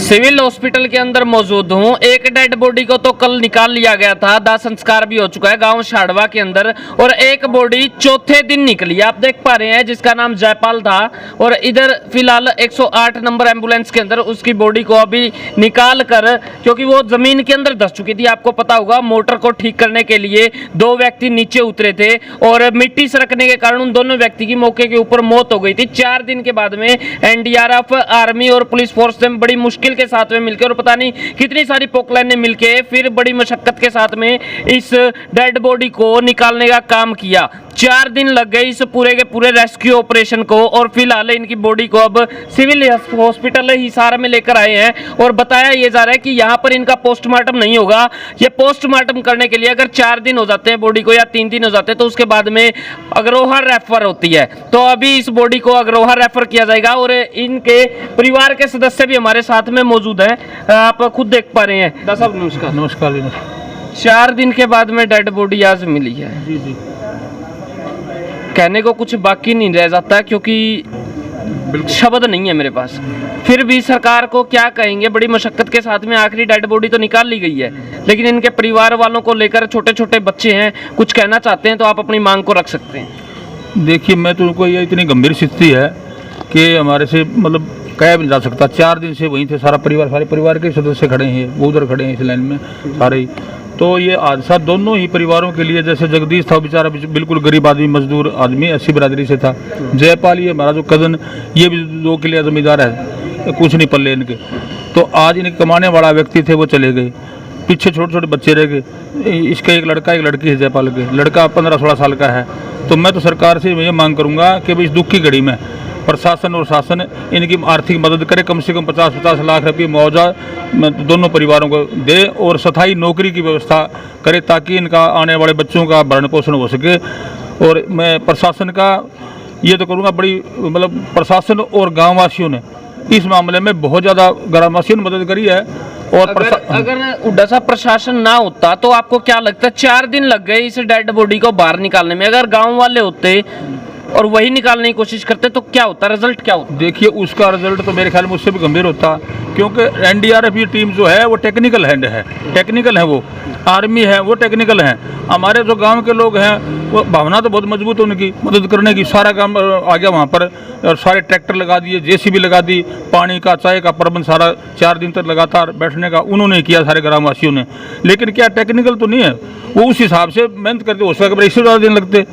Civil hospital के अंदर मौजूद हूँ। एक डेड बॉडी को तो कल निकाल लिया गया था, दाह संस्कार भी हो चुका है गांव शाड़वा के अंदर, और एक बॉडी चौथे दिन निकली। आप देख पा रहे हैं जिसका नाम जयपाल था, और इधर फिलहाल 108 नंबर एम्बुलेंस के अंदर उसकी बॉडी को अभी निकाल कर, क्योंकि वो जमीन के अंदर धंस चुकी थी। आपको पता होगा मोटर को ठीक करने के लिए दो व्यक्ति नीचे उतरे थे और मिट्टी सरकने के कारण उन दोनों व्यक्ति की मौके के ऊपर मौत हो गई थी। 4 दिन के बाद में एनडीआरएफ, आर्मी और पुलिस फोर्स ने बड़ी मुश्किल के साथ में मिलकर और पता नहीं कितनी सारी पोकलाइन ने मिलकर फिर बड़ी मशक्कत के साथ में इस डेड बॉडी को निकालने का काम किया। 4 दिन लग गए इस पूरे के पूरे रेस्क्यू ऑपरेशन को, और फिलहाल इनकी बॉडी को अब सिविल हॉस्पिटल हिसार में लेकर आए हैं और बताया यह जा रहा है कि यहाँ पर इनका पोस्टमार्टम नहीं होगा। ये पोस्टमार्टम करने के लिए अगर 4 दिन हो जाते हैं बॉडी को या 3 दिन हो जाते हैं तो उसके बाद में अग्रोहा रेफर होती है। तो अभी इस बॉडी को अग्रोहा रेफर किया जाएगा और इनके परिवार के सदस्य भी हमारे साथ में मौजूद हैं, आप खुद देख पा रहे हैं। दादा साहब नमस्कार। नमस्कार। 4 दिन के बाद में डेड बॉडी आज मिली है। जी जी, कहने को कुछ बाकी नहीं रह जाता क्योंकि शब्द नहीं है मेरे पास। फिर भी सरकार को क्या कहेंगे, बड़ी मशक्कत के साथ में आखिरी डेड बॉडी तो निकाल ली गई है, लेकिन इनके परिवार वालों को लेकर, छोटे छोटे बच्चे हैं, कुछ कहना चाहते हैं तो आप अपनी मांग को रख सकते हैं। देखिए, मैं तुमको ये इतनी गंभीर स्थिति है कि हमारे से मतलब कहा भी नहीं जा सकता। 4 दिन से वहीं थे सारा परिवार, सारे परिवार के सदस्य खड़े हैं, वो उधर खड़े हैं इस लाइन में सारे ही। तो ये हादसा दोनों ही परिवारों के लिए, जैसे जगदीश था बेचारा बिल्कुल गरीब आदमी, मजदूर आदमी, 80 बरादरी से था। जयपाल ये हमारा जो कज़न, ये भी 2 के लिए जमींदार है, कुछ नहीं पल्ले इनके। तो आज इनके कमाने वाला व्यक्ति थे वो चले गए, पीछे छोटे छोटे बच्चे रह गए। इसका एक लड़का एक लड़की है, जयपाल के लड़का 15-16 साल का है। तो मैं तो सरकार से ये मांग करूँगा कि भाई इस दुख की घड़ी में प्रशासन और शासन इनकी आर्थिक मदद करे, कम से कम 50-50 लाख रुपये मुआवजा दोनों परिवारों को दे और स्थायी नौकरी की व्यवस्था करे ताकि इनका आने वाले बच्चों का भरण पोषण हो सके। और मैं प्रशासन का ये तो करूँगा, बड़ी मतलब प्रशासन और गाँव वासियों ने इस मामले में बहुत ज़्यादा ग्रामवासियों ने मदद करी है। और अगर उड्डा सा प्रशासन ना होता तो आपको क्या लगता है? 4 दिन लग गए इस डेड बॉडी को बाहर निकालने में, अगर गाँव वाले होते और वही निकालने की कोशिश करते तो क्या होता, रिजल्ट क्या होता? देखिए, उसका रिजल्ट तो मेरे ख्याल में उससे भी गंभीर होता, क्योंकि एनडीआरएफ की टीम जो है वो टेक्निकल हैंड है, टेक्निकल है, वो आर्मी है, वो टेक्निकल है। हमारे जो गांव के लोग हैं वो भावना तो बहुत मजबूत है उनकी मदद करने की। सारा काम आ गया वहाँ पर, और सारे ट्रैक्टर लगा दिए, जेसीबी लगा दी, पानी का चाय का प्रबंध सारा 4 दिन तक लगातार बैठने का उन्होंने किया, सारे ग्रामवासियों ने। लेकिन क्या टेक्निकल तो नहीं है, वो उस हिसाब से मेहनत करते, हो सके इससे ज़्यादा दिन लगते।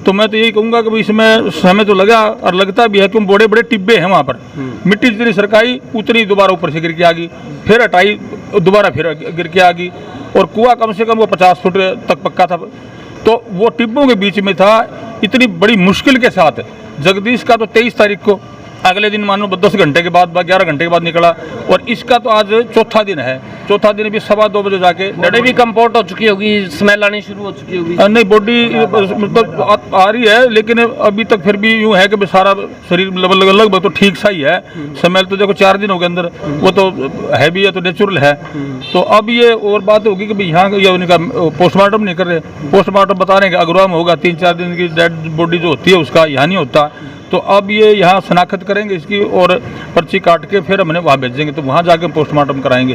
तो मैं तो यही कहूँगा कि इसमें समय तो लगा और लगता भी है, क्योंकि बड़े बड़े टिब्बे हैं वहाँ पर। मिट्टी जितनी सरकाई उतनी दोबारा ऊपर से गिर के आ गई, फिर हटाई, दोबारा फिर गिर के आ गई, और कुआं कम से कम वो 50 फुट तक पक्का था। तो वो टिब्बों के बीच में था, इतनी बड़ी मुश्किल के साथ। जगदीश का तो 23 तारीख को, अगले दिन मानो 10 घंटे के बाद 11 घंटे के बाद निकला, और इसका तो आज चौथा दिन है। चौथा दिन भी 2:15 बजे जाके बॉडी भी कंपोर्ट हो चुकी होगी, स्मेल आनी शुरू हो चुकी होगी। नहीं, बॉडी मतलब आ रही है, लेकिन अभी तक फिर भी यूँ है कि सारा शरीर लगभग तो ठीक सा ही है। स्मेल तो देखो 4 दिन हो गए अंदर, वो तो है भी है, तो नेचुरल है। तो अब ये और बात होगी कि भाई यहाँ ये उनका पोस्टमार्टम नहीं कर रहे। पोस्टमार्टम बता रहे हैं कि अग्रवाह में होगा, 3-4 दिन की डेड बॉडी जो होती है उसका यहाँ नहीं होता। तो अब ये यहाँ शनाख्त करेंगे इसकी और पर्ची काट के फिर हमने वहाँ भेजेंगे, तो वहाँ जाके पोस्टमार्टम कराएंगे।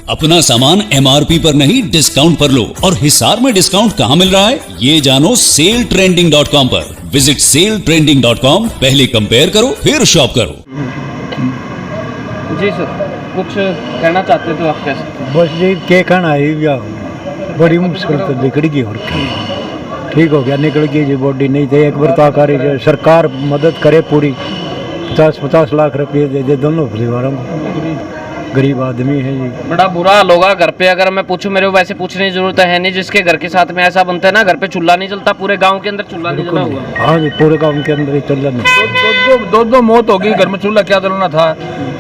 अपना सामान एमआरपी पर नहीं डिस्काउंट पर लो। और हिसार में डिस्काउंट कहाँ मिल रहा है ये जानो सेलट्रेंडिंग.com पर। विजिट सेलट्रेंडिंग.com, पहले कंपेयर करो फिर शॉप करो। जी सर, कुछ कहना चाहते तो आप कह सकते हैं। बस जी के कहना है, बड़ी मुश्किल तो निकल गई और ठीक हो गया, निकल गई जी बॉडी। नहीं तो एक वर्ताकारी सरकार मदद करे पूरी, 50-50 लाख रुपये दे दे दोनों परिवारों को। गरीब आदमी है जी, बड़ा बुरा हाल होगा घर पे। अगर मैं पूछूं, मेरे को वैसे पूछने की जरूरत है नहीं, जिसके घर के साथ में ऐसा बनता है ना, घर पे चूल्हा नहीं जलता, पूरे गांव के अंदर चूल्हा नहीं जला हुआ। हाँ जी, पूरे गाँव के अंदर ही चल रहा। दो मौत हो गई, घर में चूल्हा क्या जलना था,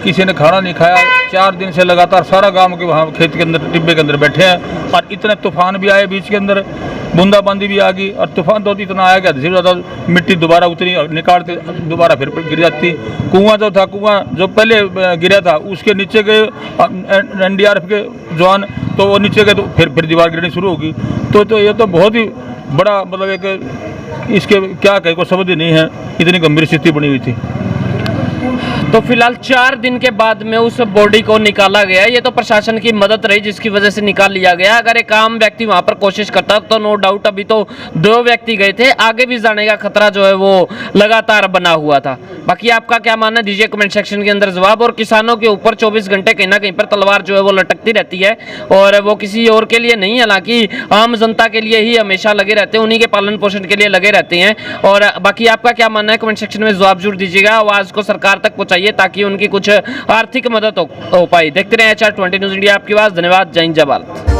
किसी ने खाना नहीं खाया। 4 दिन से लगातार सारा गांव के वहाँ खेत के अंदर टिब्बे के अंदर बैठे हैं, और इतने तूफान भी आए बीच के अंदर, बूंदाबांदी भी आ गई, और तूफान तो इतना आया कि ज़्यादा मिट्टी दोबारा उतनी निकालते दोबारा फिर गिर जाती। कुआं जो था, कुआं जो पहले गिरा था उसके नीचे गए एनडीआरएफ के जवान, तो वो नीचे गए तो फिर दीवार गिरनी शुरू होगी। तो ये तो बहुत ही बड़ा मतलब एक इसके क्या कहे को समझ ही नहीं है, इतनी गंभीर स्थिति बनी हुई थी। तो फिलहाल 4 दिन के बाद में उस बॉडी को निकाला गया। ये तो प्रशासन की मदद रही जिसकी वजह से निकाल लिया गया। अगर एक आम व्यक्ति वहां पर कोशिश करता तो नो डाउट अभी तो 2 व्यक्ति गए थे, आगे भी जाने का खतरा जो है वो लगातार बना हुआ था। बाकी आपका क्या मानना है दीजिए कमेंट सेक्शन के अंदर जवाब। और किसानों के ऊपर 24 घंटे कहीं ना कहीं पर तलवार जो है वो लटकती रहती है और वो किसी और के लिए नहीं, हालांकि आम जनता के लिए ही हमेशा लगे रहते हैं, उन्हीं के पालन पोषण के लिए लगे रहते हैं। और बाकी आपका क्या मानना है कमेंट सेक्शन में जवाब जरूर दीजिएगा। आवाज को सरकार तक पहुंचाइए ताकि उनकी कुछ आर्थिक मदद हो पाए। देखते रहे HR 20 न्यूज़ इंडिया, आपकी आवाज। धन्यवाद। जय हिंद, जय भारत।